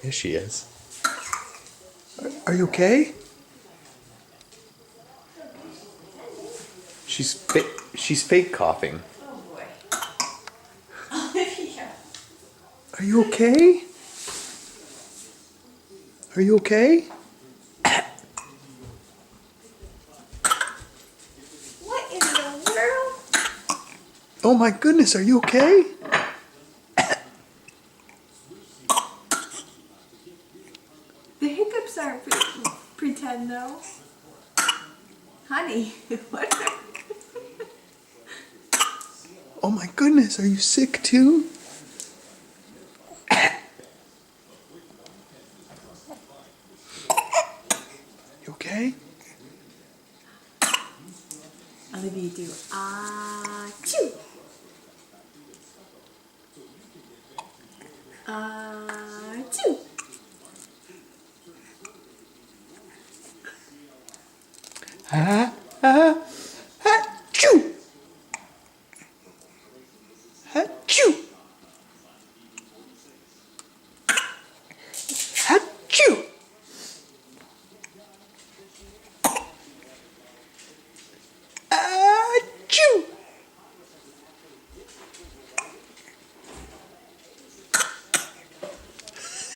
Yes, she is. Are you okay? She's fake coughing. Oh boy. Olivia. Are you okay? Are you okay? What in the world? Oh my goodness, are you okay? The hiccups aren't pretend though. Honey, what are... Oh my goodness, are you sick too? You okay? Olivia, do achoo. Achoo. Ah, ah.